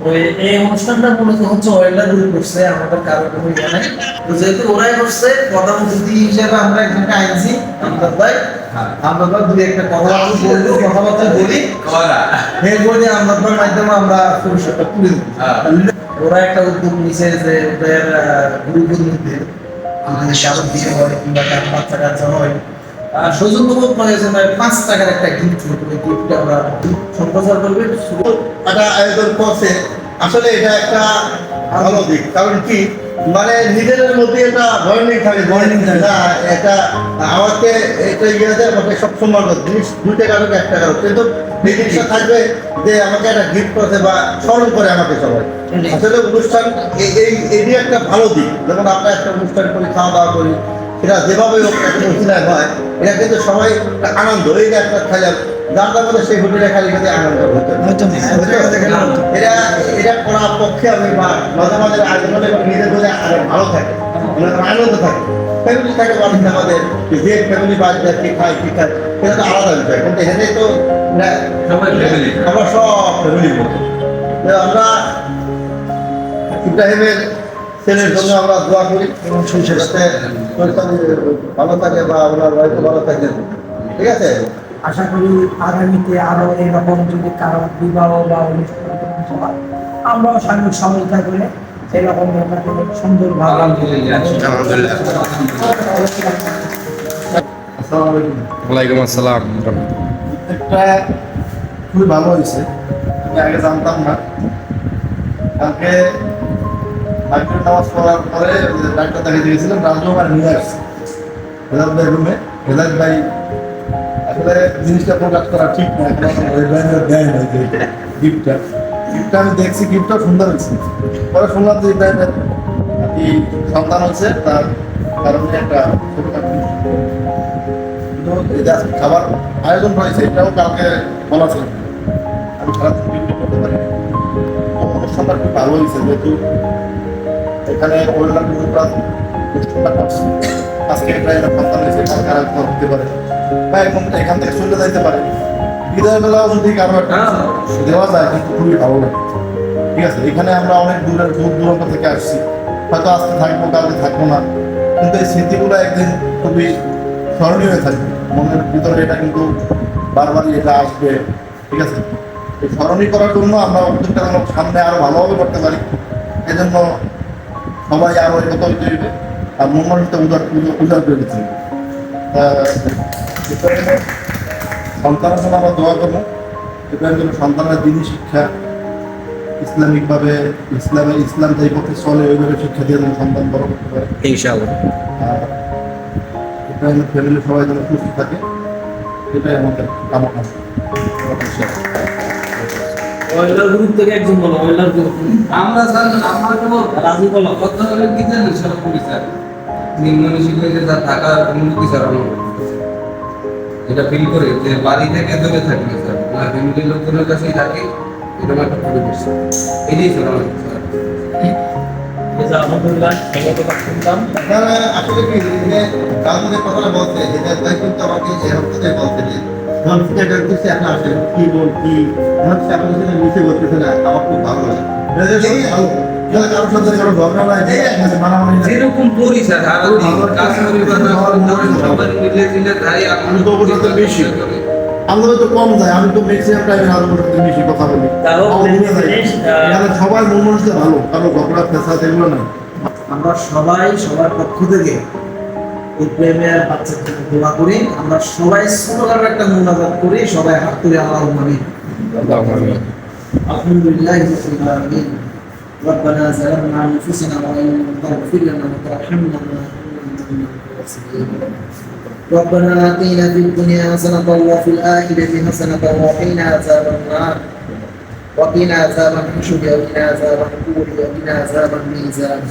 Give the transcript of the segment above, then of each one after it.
ওই এই অনুষ্ঠানটা মূলত হচ্ছে ওয়েল্ডার গ্রুপ করছে, আমাদের কারো কোনো ইয়ে নাই। তো যেহেতু ওরাই করছে, প্রধান অতিথি হিসেবে আমরা একজনকে আনছি, আমদাদ ভাই। আমদাদ ভাই দুই একটা কথাবার্তা বলি, এরপরে আমদাদ ভাইয়ের মাধ্যমে আমরা পুরস্কারটা তুলে দেবো। ওরা একটা উদ্যোগ নিছে যে ওদের গ্রুপের মধ্যে কারো বিয়ে হয় কিংবা কারো বাচ্চা কাচ্চা হয়, সৌজন্যবোধ প্রয়োজনে 5 টাকার একটা গিফট করবে। গিফটটা আমরা সম্প্রচার করবে। একটা আয়োজন করছে, আসলে এটা একটা ভালো দিক। কারণ কি, মানে নিজেদের মধ্যে একটা বর্নিং থাকে না, এটা আমাকে এটা ইয়ে আমাকে সবসময় জিনিস 2 টাকা হোক 1 টাকা হোক, কিন্তু এই জিনিসটা থাকবে যে আমাকে একটা গিফট করছে বা স্মরণ করে আমাকে সবাই। আসলে অনুষ্ঠান এই একটা ভালো দিক। যেমন আমরা একটা অনুষ্ঠান করি, খাওয়া দাওয়া করি, এটা যেভাবে অভিনয় হয়, এটা কিন্তু সবাই আনন্দ। এই যে একটা খেলা যার মধ্যে সেই হোটেলে খালি খালি আনন্দ হতো, এটা করার পক্ষে আমি মাঝে মাঝে আয়োজনে নিজের বলে আরো ভালো থাকে, আনন্দ থাকে। ফ্যামিলি থাকে বাড়িতে আমাদের, যে ফ্যামিলি বাড়িতে কি খায় সেটা তো আলাদা বিষয়। কিন্তু এখানে তো আমরা সব ফ্যামিলির মতো। আমরা ইব্রাহিমের ছেলের জন্য আমরা দোয়া করি এবং যাতে ভালো থাকে বা ওনার হয়তো ভালো থাকে, ঠিক আছে। আশা করি আগামীতে আরো এরকম যদি কারো বিবাহ বা অনুষ্ঠান হয়, আমরাও সার্বিক সহযোগিতা করে এরকম সুন্দরভাবে। ওয়ালাইকুম আসসালাম। একটা খুবই ভালো হয়েছে, আমি আগে জানতাম না। কালকে ডাক্তার নামাজ পড়ার পরে ডাক্তার দেখাতে গেছিলাম, রাজু আমার নিয়ে আসছে হেদায়ত ভাই রুমে। হেদায়ত ভাই আসলে জিনিসটা প্রকাশ করা ঠিক না, দেয় না যে গিফটটা আমি দেখছি, গিফটটা সুন্দর হয়েছে। পরে শুনলাম যে ইব্রাহিমের এই সন্তান হচ্ছে, তার কারণে একটা ছোটখাটো খাবার আয়োজন হয়েছে, এটাও কালকে বলা ছিল। আমি সারাদিন ডিউটি করতে পারি, অনুষ্ঠানটা খুব ভালো হয়েছে। যেহেতু এখানে ওয়েল্ডার গ্রুপরা অনুষ্ঠানটা করছে, আজকে ইব্রাহিমের সন্তান হয়েছে, কালকে আরেকটা হতে পারে বা এখান থেকে চলে যাইতে পারে। ঈদের বেলাও যদি কারো একটা দেওয়া যায় কিন্তু খুবই ভালো লাগে, ঠিক আছে। এখানে আমরা অনেক দূর দূরান্ত থেকে আসছি, হয়তো আজকে থাকবো কালকে থাকবো না, কিন্তু এই স্মৃতিগুলো একদিন খুবই স্মরণীয় হয়ে থাকবে মনের ভিতরে। এটা কিন্তু বারবারই এটা আসবে, ঠিক আছে। এই স্মরণীয় করার জন্য আমরা উদ্যোগটা যেন সামনে আরো ভালোভাবে করতে পারি, এই জন্য সবাই আরো একতা হইতে হইবে আর মন মানুষটা উজাড় করে দিতে হবে। সন্তানের জন্য আমরা দোয়া করবো, এটার জন্য সন্তানের দিনই শিক্ষা, ইসলামিকভাবে ইসলাম যেই পথে চলে ওইভাবে শিক্ষা দিয়ে যেন সন্তান বড় করতে পারে ইনশাআল্লাহ। ইব্রাহিমের ফ্যামিলি সবাই যেন সুস্থ থাকে, এটাই আমাদের কামনা। ওয়েল্ডার গ্রুপ থেকে একজন বলো, ওয়েল্ডার গ্রুপ। আমরা স্যার আমরা তো রাজু বলো। কত হলে কি জানেন সব পুলিশ স্যার নিম্নমানসিক হয়ে যা থাকার অনুমতি স্যার আমার এটা ফিল করে যে বাড়ি থেকে দূরে থাকবে স্যার, আমার ফ্যামিলির লোকজনের কাছেই থাকে, এরকম একটা পরিবেশ। এটাই স্যার আমার স্যার। আলহামদুলিল্লাহ, শুনলাম। আসলে কি কালকে কথাটা বলছে যেটা তাই কিন্তু আমাকে এরকম কথাই বলছে যে এখন আসে কি বলছি আপনার সাথে নিচে বলতেছে না, আমার খুব ভালো লাগে। কারোর সাথে কারো ঝগড়া নাই, মানামানি নাই। যেরকম করি স্যার আর কাজ করি সবাই মিলে দিলে তাই আমি তো ওর সাথে বেশি, আমরা তো কম যায়, আমি তো ম্যাক্সিমাম টাইমে আরো ওর সাথে বেশি কথা বলি। এখানে সবাই মন মানুষটা ভালো, কারো ঝগড়া ফেসাদ এগুলো নাই। আমরা সবাই সবার পক্ষ থেকে এই প্রেমের বাচ্চাদের দোয়া করি। আমরা সবাই ছোটখাটো একটা মুনাজাত করি, সবাই হাত তুলে আল্লাহুম্মা আমিন। আলহামদুলিল্লাহি রাব্বিল আলামিন। ربنا ظلمنا انفسنا وان لم تغفر لنا وترحمنا لنكونن من الخاسرين. ربنا آتنا في الدنيا حسنة وفي الآخرة حسنة وقنا عذاب النار. وقنا عذاب الحشر وقنا عذاب القبور وقنا عذاب الميزان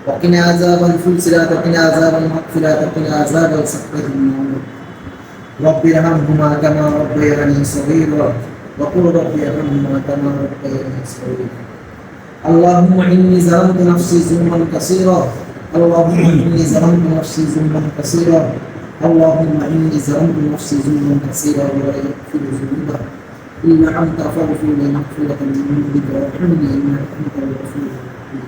وقنا عذاب الفلسلات وقنا عذاب المغفرات وقنا عذاب سخط النار. رب ارحمهما كما ربياني صغيرا وقل رب ارحمهما كما ربياني صغيرا. اللهم إني ظلمت نفسي ظلما كثيرا. اللهم إني ظلمت نفسي ظلما كثيرا. اللهم إني ظلمت نفسي ظلما كثيرا ولا يغفر الذنوب إلا أنت فاغفر لي مغفرة من عندك وارحمني إنك أنت الغفور الرحيم.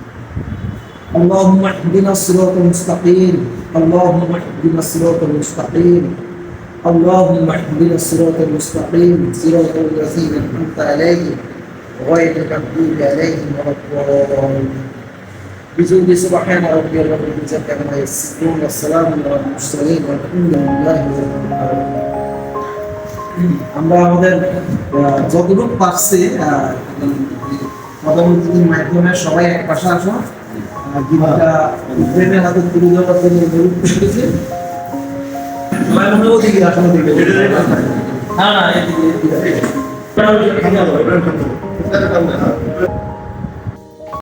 اللهم اهدنا الصراط المستقيم. اللهم اهدنا الصراط المستقيم. اللهم اهدنا الصراط المستقيم صراط الذين أنعمت عليهم غير المغضوب عليهم ولا الضالين. بجود سبحان ربي رب العزة عما يصفون والسلام على المرسلين والحمد لله رب العالمين. আমরা আমাদের যতটুকু পারছি পদমন্ত্রীর মাধ্যমে সবাই এক পাশে আসো গীতটা প্রেমের হাতে তুলে দেওয়ার জন্য অনুরোধ করেছি। সবাই মনে ওদিকে আসলে দিকে না না এদিকে